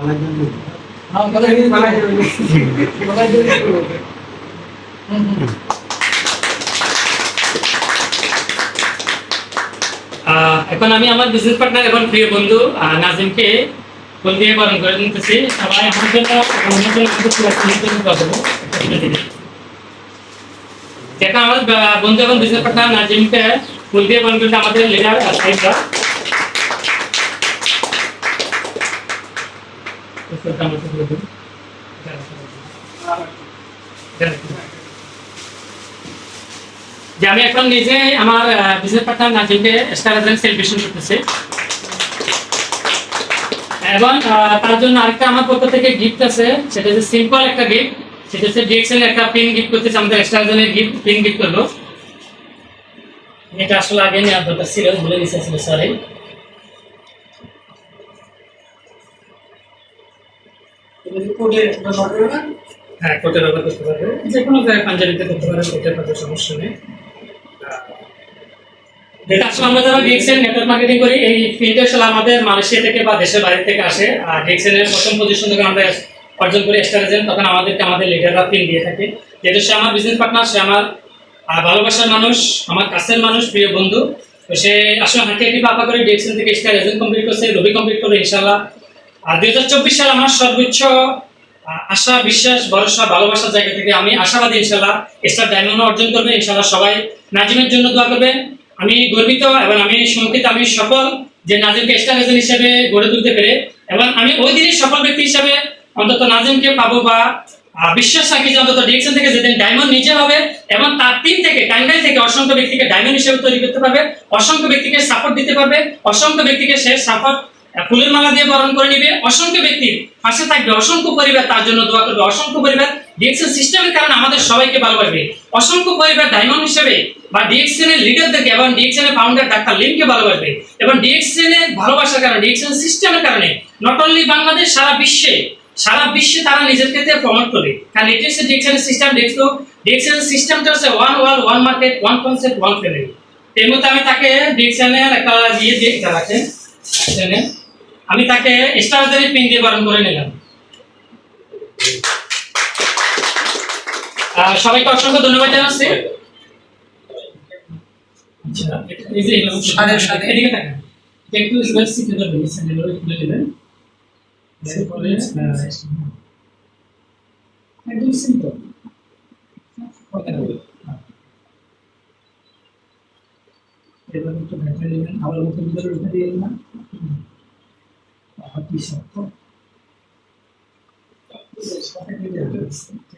এখন আমি আমার বিজনেস পার্টনার এবং প্রিয় বন্ধু নাজিমকে ফুল দিয়ে বরণ করে নিতেছি। সবাই আমার জন্য যেটা আমার বন্ধু এবং বিজনেস পার্টনার নাজিমকে ফুল দিয়ে বরণ করতে আমাদের লিডার সাইদরা যে আমি এখন নিজে আমার বিজনেস পার্টনার নাজিমকে স্টার এজেন্ট সেলিব্রেশন করতেছি এবং তার জন্য আরেকটা আমার পক্ষ থেকে গিফট আছে, সেটা হচ্ছে সিম্পল একটা গিফট, সেটা হচ্ছে ডিএক্সএল একটা পিন গিফট করতেছে আমাদের স্টার এজেন্টের গিফট পিন গিফট করলো। এটা আসলে আগে নেওয়ার দরকার ছিল, ভুলে গেছিল, সরি। হ্যাঁ, কোটের ব্যবহার করতে পারবে, যে কোনো জায়গায় পাঞ্জাবিতে করতে পারবে, কোটের কোনো সমস্যা নেই। যেটা আসলে আমরা যারা ডিএক্সএল নেটওয়ার্ক মার্কেটিং করি, এই ফিল্ডটা আসলে আমাদের মালয়েশিয়া থেকে বা দেশের বাইরে থেকে আসে। আর ডিএক্সএল এর প্রথম পজিশন যখন আমরা অর্জন করি স্টার এজেন্ট, তখন আমাদেরকে আমাদের লিডাররা পিন দিয়ে থাকে। যেহেতু সে আমার বিজনেস পার্টনার, সে আমার ভালোবাসার মানুষ, আমার কাছের মানুষ, প্রিয় বন্ধু। তো সে আসলে হাঁটি হাঁটি পাপা করে ডিএক্সএল থেকে স্টার এজেন্ট কমপ্লিট করছে, রবি কমপ্লিট করবে ইনশাল্লাহ। আর 2024 সাল আমার সর্বোচ্চ আশা, বিশ্বাস, ভরসা, ভালোবাসার জায়গা থেকে আমি আশাবাদী ইনশাল্লাহ স্টার ডায়মন্ড অর্জন করবে ইনশাল্লাহ। সবাই নাজিমের জন্য দোয়া করবেন। আমি গর্বিত এবং আমি সংকিত, আমি সফল যে নাজিমকে স্টার এজেন্ট হিসেবে গড়ে তুলতে পেরে, এবং আমি ওই দিনের সফল ব্যক্তি হিসেবে অন্তত নাজিমকে পাবো বা বিশ্বাস রাখি যে অন্তত ডিএক্সএল থেকে যেদিন ডায়মন্ড নিজে হবে এবং তার টিম থেকে টাইমলাইন থেকে অসংখ্য ব্যক্তিকে ডায়মন্ড হিসেবে তৈরি করতে পারবে, অসংখ্য ব্যক্তিকে সাপোর্ট দিতে পারবে, অসংখ্য ব্যক্তিকে সে সাপোর্ট ফুলের মালা দিয়ে বরণ করে নিবে, অসংখ্য ব্যক্তির পাশে থাকবে, অসংখ্য পরিবার তার জন্য দোয়া করবে, অসংখ্য পরিবার ডিএক্সএল সিস্টেমের কারণে আমাদের সবাইকে ভালোবাসবে, অসংখ্য পরিবার ডায়মন্ড হিসেবে বা ডিএক্সএল এর লিডারদেরকে এবং ডিএক্সএল এর ফাউন্ডার ডাক্তার লিমকে ভালোবাসবে। এবং ডিএক্সএল এর ভালোবাসার কারণে, ডিএক্সএল সিস্টেমের কারণে নট অনলি বাংলাদেশ, সারা বিশ্বে তারা নিজেদেরকে প্রমোট করবে। কারণ এটি হচ্ছে ডিএক্সএল সিস্টেম। দেখতো ডিএক্সএল সিস্টেমটা হচ্ছে one world, one market, one concept, one family. এর মধ্যে আমি তাকে ডিএক্সএল এর একটা দিয়ে দিয়ে রাখেন, আমি তাকে স্টার এজেন্ট পিন দিয়ে বরণ করে নিলাম। সবাইকে অসংখ্য ধন্যবাদ জানাচ্ছি। আচ্ছা, এই যে এদিকে থাকেন, একটু স্পেসিফিক করে দিন, স্যান্ডেল খুলে দিবেন। এরপরে একদম সিম্পল এবার একটু ভেতরে নেবেন, আবার মতো ভিতরে ঢুকে দিয়ে না হাতি শক্ত সাথে দিয়ে সাথে